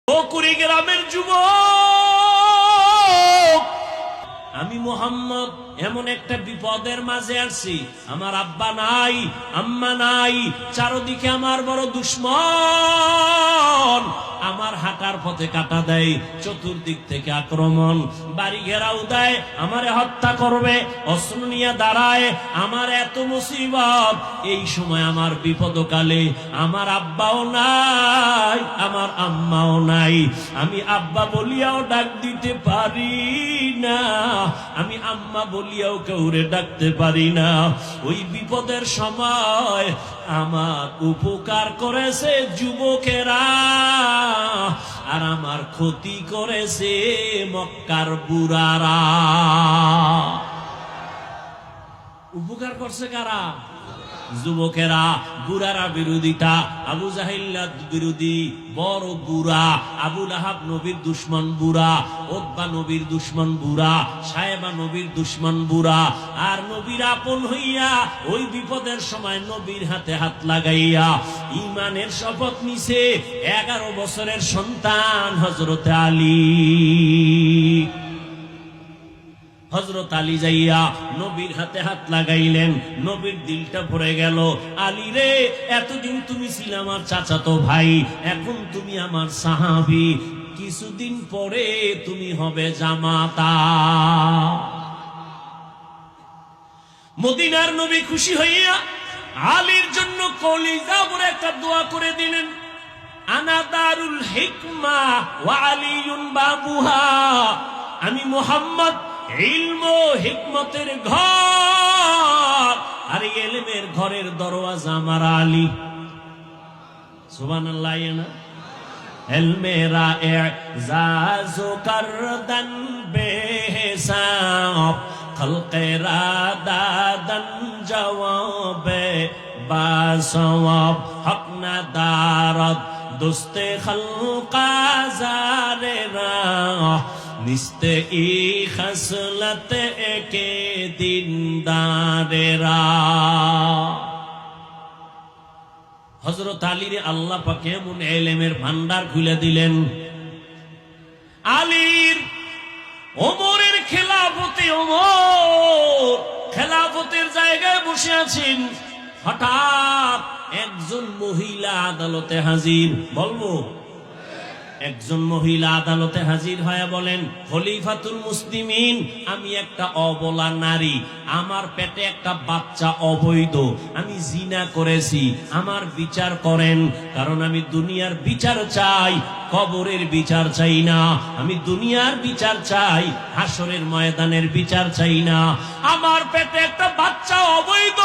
ও কুড়িগ্রামের যুবক, আমি মোহাম্মদ এমন একটা বিপদের মাঝে আসছি। আমার আব্বা নাই, আম্মা নাই, চারদিকে আমার বড় দুশ্মন। আমার হাঁটার পথে কাটা দেয়, চতুর্দিক থেকে আক্রমণ, বাড়ি ঘেরাও দেয়, আমারে হত্যা করবে, অস্ত্র নিয়ে দাঁড়ায়। আমার এত মুসিবত, এই সময় আমার বিপদকালে আমার আব্বাও নাই, আমার আম্মাও নাই। আমি আব্বা বলিয়াও ডাক দিতে পারি না, আমি আম্মা বলিয়াও কাউরে ডাকতে পারি না। ওই বিপদের সময় আমার উপকার করেছে যুবকেরা, আর আমার ক্ষতি করেছে মক্কার বুড়ারা। উপকার করছে কারা? যুবকেরা। বুড়ারা বিরোধিতা, আবু জাহিল্লা বিরোধী, বড় বুড়া। আবু লাহাব নবীর দুশ্মন বুড়া, ওতবা নবীর দুশ্মন বুড়া, সাহেবা নবীর দুশ্মন বুড়া। আর নবীর আপন হইয়া ওই বিপদের সময় নবীর হাতে হাত লাগাইয়া ঈমানের শপথ নিছে 11 বছরের সন্তান হযরত আলী। হযরত আলী যাইয়া নবীর হাতে হাত লাগাইলেন, নবীর দিলটা ভরে গেল। আলী রে, এতদিন তুমি ছিলে আমার চাচাতো ভাই, এখন তুমি আমার সাহাবী, কিছুদিন পরে তুমি হবে জামাতা। মদিনার নবী খুশি হইয়া আলীর জন্য কলিজা ভরে একটা দোয়া করে দিলেন, আনা দারুল হিকমা ওয়া আলীউন বাবুহা। আমি মুহাম্মদ ইলম ও হিকমতের ঘর, আর ইলমের ঘরের দরওয়াজা আমার আলী। সুবহানাল্লাহ। না ইলমেরা ইজাজু করদন বেহিসাব, খলকেরা দাদন জওয়াবে বাসওয়াব, হক না দারদ দুস্তে খলকা জারেরা, নিস্তে ই খসলত একে দিনদারেরা। হযরত আলীর আল্লাহ পাক এমন ইলমের ভান্ডার খুলে দিলেন। আলীর ওমরের খেলাফতে, ওমর খেলাফতের জায়গায় বসে আছেন, হঠাৎ একজন মহিলা আদালতে হাজির। বলবো, একজন মহিলা আদালতে হাজির হয়ে বলেন, খলিফাতুল মুসলিমিন, আমি একটা অবলা নারী, আমার পেটে একটা বাচ্চা অবৈধ, আমি জিনা করেছি, আমার বিচার করেন। কারণ আমি দুনিয়ার বিচার চাই, কবরের বিচার চাই না। আমি দুনিয়ার বিচার চাই, হাসরের ময়দানের বিচার চাই না। আমার পেটে একটা বাচ্চা অবৈধ,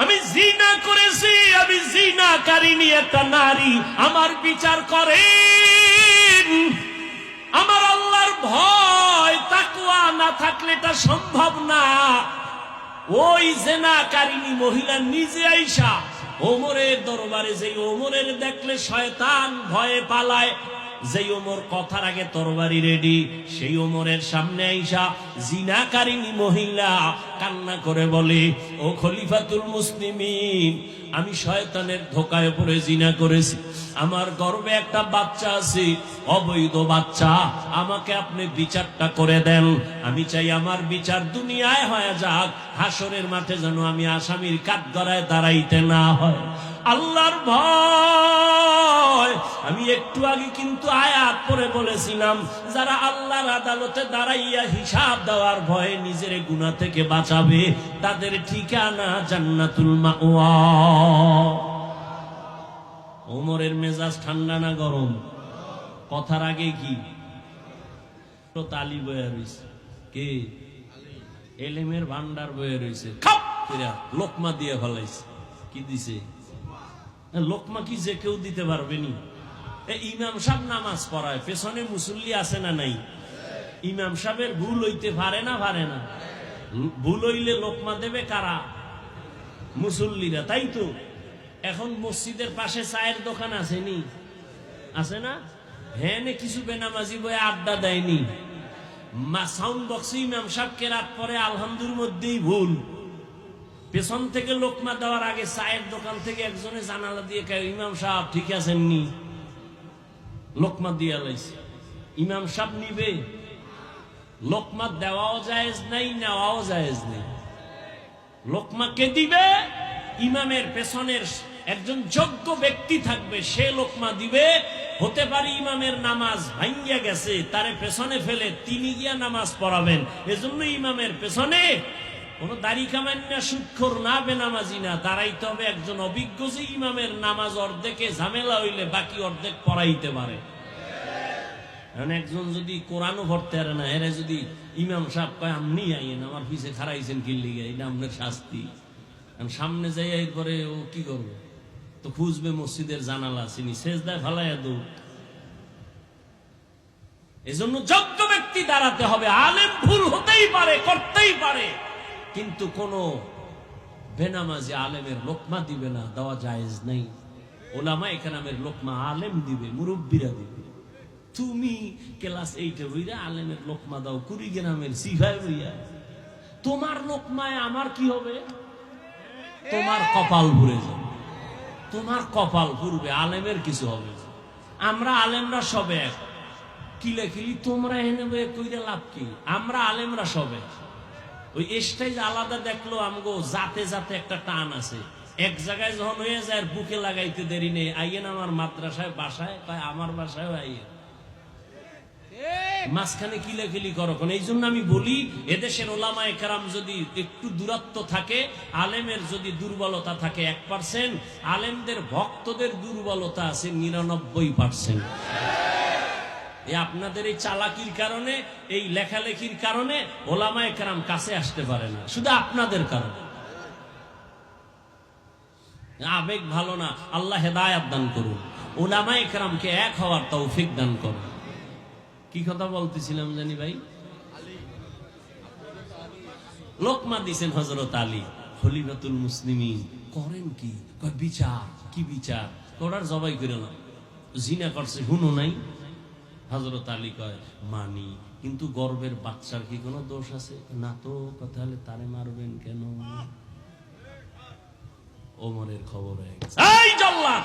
আমি জিনা করেছি, আমি জিনাকারিনী একটা নারী, আমার বিচার করেন। আমার আল্লাহর ভয় তাকওয়া না থাকলে এটা সম্ভব না। ওই জিনাকারিনী মহিলা নিজে আইসা ওমরের দরবারে, যে ওমরের দেখলে শয়তান ভয়ে পালায়, যেই ওমর কথার আগে তরবারি রেডি, সেই ওমরের সামনে আইসা জিনাকারিনী মহিলা কান্না করে বলে, ও খলিফাতুল মুসলিমিন, আমি শয়তানের ধোকায় পড়ে জিনা করেছি, আমার গর্ভে একটা বাচ্চা আছে, অবৈধ বাচ্চা, আমাকে আপনি বিচারটা করে দেন। আমি চাই আমার বিচার দুনিয়ায় হয়ে যাক, হাসরের মাঠে যেন আমি আসামির কাঠগড়ায় দাঁড়াইতে না হয়। আল্লাহর ভয়। আমি একটু আগে কিন্তু আয়াত পড়ে বলেছিলাম, যারা আল্লাহর আদালতে দাঁড়াইয়া হিসাব দেওয়ার ভয়ে নিজের গুনাহ থেকে বাঁচাবে, তাদের ঠিকানা জান্নাতুল মাওয়া। ওমরের মেজাজ ঠান্ডা না গরম? কথার আগে কি তো তালি বয়ে রয়েছে, কে এলেমের ভান্ডার বয়ে রয়েছে, খাপ করে লোকমা দিয়ে ফেলাইছে। কি দিছে? লোকমা কি যে কেউ দিতে পারবে নি? ইমাম সাহেব নামাজ পড়ায়, পেছনে মুসল্লি আছে না নাই? ইমাম সাহেবের ভুল হইতে পারে না, পারে না? ভুল হইলে লোকমা দেবে কারা? মুসল্লিরা, তাই তো। এখন মসজিদের পাশে চায়ের দোকান আছে নি? আছে না? হ্যাঁ, কিছু বেনামাজি বয়ে আড্ডা দেয়নি, সাউন্ড বক্সে ইমাম সাহেবকে রাত পরে আলহামদুলিল্লাহ মধ্যেই ভুল। পেছন থেকে লোকমা দেওয়ার আগে চায়ের দোকান থেকে একজনে জানালা দিয়ে, ইমাম সাহেব ঠিক আছেন নি? লোকমা দিয়া লাইছে, ইমাম সাহেব নিবে? লোকমা দেওয়াও জায়েজ নাই, নেওয়াও জায়েজ নেই। লোকমা কে দিবে? ইমামের পেছনের একজন যোগ্য ব্যক্তি থাকবে, সে লোকমা দিবে। হতে পারে ইমামের নামাজ ভাঙ্গিয়া গেছে, তারে পেছনে ফেলে তিনি গিয়া নামাজ পড়াবেন। এজন্য ইমামের পেছনে কোন দাড়ি কামান্না সুৎখোর না, বেনামাজি না, দাঁড়াইতে হবে একজন অভিজ্ঞ, যে ইমামের নামাজ অর্ধেকে ঝামেলা হইলে বাকি অর্ধেক পড়াইতে পারে। একজন যদি কোরআনও পড়তে পারে না, এরা যদি ইমাম সাহেব কয় আপনি আইয়েন, আমার পিছে খারাইছেন কি লিগে, এটা আপনার শাস্তি। সামনে যাই এরপরে ও কি করবে? তো খুঁজবে মসজিদের জানালা, চিনি সেজদায় ফালাইয়া দৌড়। এজন্য যোগ্য ব্যক্তি দাঁড়াতে হবে। আলেম ভুল হতেই পারে, করতেই পারে, কিন্তু কোন বেনামাজি আলেমের লোকমা দিবে না, দেওয়া জায়েজ নেই। ওলামায়ে কেরামের লোকমা আলেম দিবে, মুরব্বীরা দিবে। তুমি ক্লাস 8 এ বইরা আলেমের লোকমা দাও, কুড়িগ্রামের সিফায় বইয়া, তোমার লোকমায় আমার কি হবে? তোমার কপাল ভরে যাবে, তোমার কপাল পুরবে, আলেমের কিছু হবে। আমরা আলেমরা সবে এক, কিলাকিলি তোমরা এনে কইরা লাভ কি? আমরা আলেমরা সবে ওই স্টেজ আলাদা দেখলো, আমগো জাতে জাতে একটা টান আছে। এক জায়গায় যখন হয়ে যায় বুকে লাগাইতে দেরি নেই, আইয়েন আমার মাদ্রাসায়, বাসায় কয় আমার বাসায় আইয়েন, মাঝখানে কিলাকিলি করো। এই জন্য আমি বলি, এদেশের ওলামায়ে কেরাম যদি একটু দূরত্ব থাকে, আলেমের যদি দুর্বলতা থাকে 1%, আলেমদের ভক্তদের দুর্বলতা আছে 99%। আপনাদের এই চালাকির কারণে, এই লেখালেখির কারণে ওলামায়ে কেরাম কাছে আসতে পারে না, শুধু আপনাদের কারণে। আবেগ ভালো না, আল্লাহ হেদায়েত দান করুন, ওলামায়ে কেরামকে এক হওয়ার তৌফিক দান করুন। কি কথা বলতেছিলাম জানি ভাই? লোকমা দিছেন হযরত আলী, খলিফাতুল মুসলিমিন। করেন কি? কয় বিচার। কি বিচার? ওরার জবাই করে না, জিনা করছে হুনো নাই। হযরত আলী কয় মানি, কিন্তু গর্ভের বাচ্চার কি কোনো দোষ আছে? না তো। কথা হলে তারে মারবেন কেন? ওমরের খবর হয়ে গেছে, এই জল্লাদ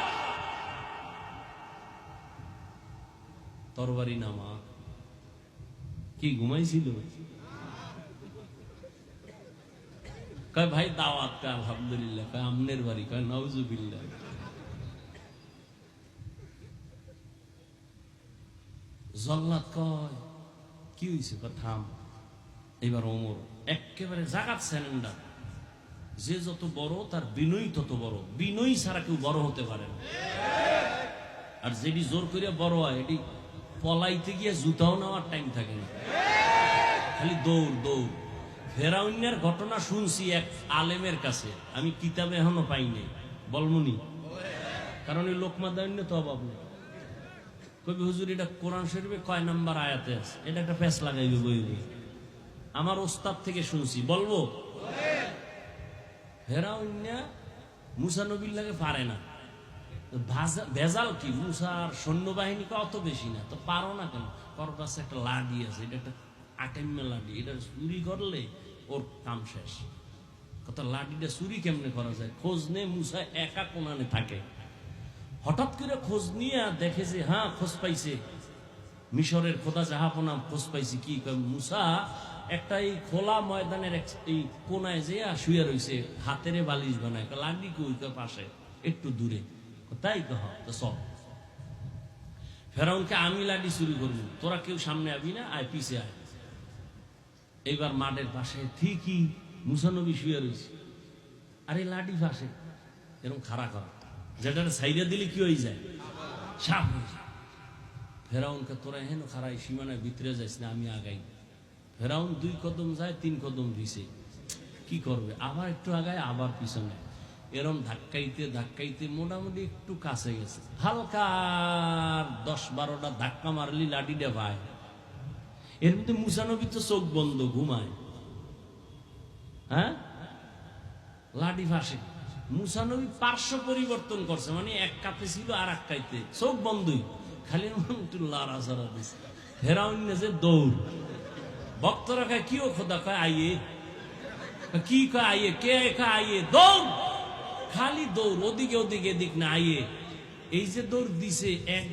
তরবারি নামা। কি ঘুমাইছিল? কয় ভাই দাওয়াত। কয় আলহামদুলিল্লাহ। কয় আমনের বাড়ি? কয় নাউজুবিল্লাহ। জল্লাদ কয় কি হয়েছে? থাম। এবার ওমর একেবারে জাগাত স্যালেন্ডার। যে যত বড় তার বিনয়ী তত বড়, বিনয়ী ছাড়া কেউ বড় হতে পারে না। আর যেটি জোর করিয়া বড় হয়, এটি পলাইতে গিয়ে জুতাও নেওয়ার টাইম থাকে না, খালি দৌড় দৌড়। ফেরাউনের ঘটনা শুনছি এক আলেমের কাছে, আমি কিতাবে এখনো পাইনি, বলমুনি, কারণ এই লোকমা দাইন্য তো অভাব নেই। কবি হুজুর এটা কোরআন শরীফে কয় নাম্বার আয়াতে আছে? এটা একটা ফেস লাগাইবে বইবে। আমার ওস্তাদ থেকে শুনছি, বলবো? ফেরাউন্না মুসা নবীর লাগে পারে না, ভেজাল কি? মুসার সৈন্যবাহিনী অত বেশি না, তো পারো না কেন? ওর কাছে একটা লাঠি আছে, এটা একটা আটেম্মে লাঠি, এটা চুরি করলে ওর কাম শেষ। কত লাঠিটা চুরি কেমনে করা যায়? খোঁজ নে, মুসা একা কোনানে থাকে। হঠাৎ করে খোঁজ নিয়ে দেখে যে হ্যাঁ খোঁজ পাইছে, মিশরের খোদা জাহাপনা খোঁজ পাইছে। কি মুসা একটা এই খোলা ময়দানের এই কোনায় যে শুয়ে রয়েছে, হাতের বালিশ বানায়। লাঠি কই? পাশে একটু দূরে। তাই তো সব ফেরাউনকে আমি লাঠি চুরি করবো, তোরা কেউ সামনে আবি না, আয় পিছে আয়। এইবার মাঠের পাশে ঠিকই মুসা নবী শুয়ে রয়েছে, আর এই লাঠি পাশে এরকম খাড়া করা, যেটা সাইডে দিলে কি হয়ে যায়? সাপ হয়ে যায়। ফেরাউনকে তোরা হেন খাড়াই সীমানায় ভিতরে যাইস না, আমি আগাই। ফেরাউন 2 কদম যায়, 3 কদম দিছে। কি করবে? আবার একটু আগায়, আবার পিছনে। এরম ধাক্কাইতে ধাক্কাইতে মোটামুটি একটু কাছে গেছে। হালকা 10-12টা ধাক্কা মারলি লাঠিটা ভাই। এর মধ্যে মুসা নবী তো চোখ বন্ধ, ঘুমায়। হ্যাঁ, লাঠি ফাঁসে। মুসা নবী পার্শ্ব পরিবর্তন করছে, মানে এক কাতে ছিল আর এক কাইতে, চোখ বন্ধই, খালি লাড়াচাড়া দিছে। ফেরাউন যে দৌড়। ভক্তরা কয় কি ও খোদা? কয় আইয়ে। কি কয় আইয়ে? কে কয় আইয়ে? দৌড়, খালি দৌড়, ওদিকে ওদিকে এদিক না, আইয়ে। এই যে দৌড় দিছে, এক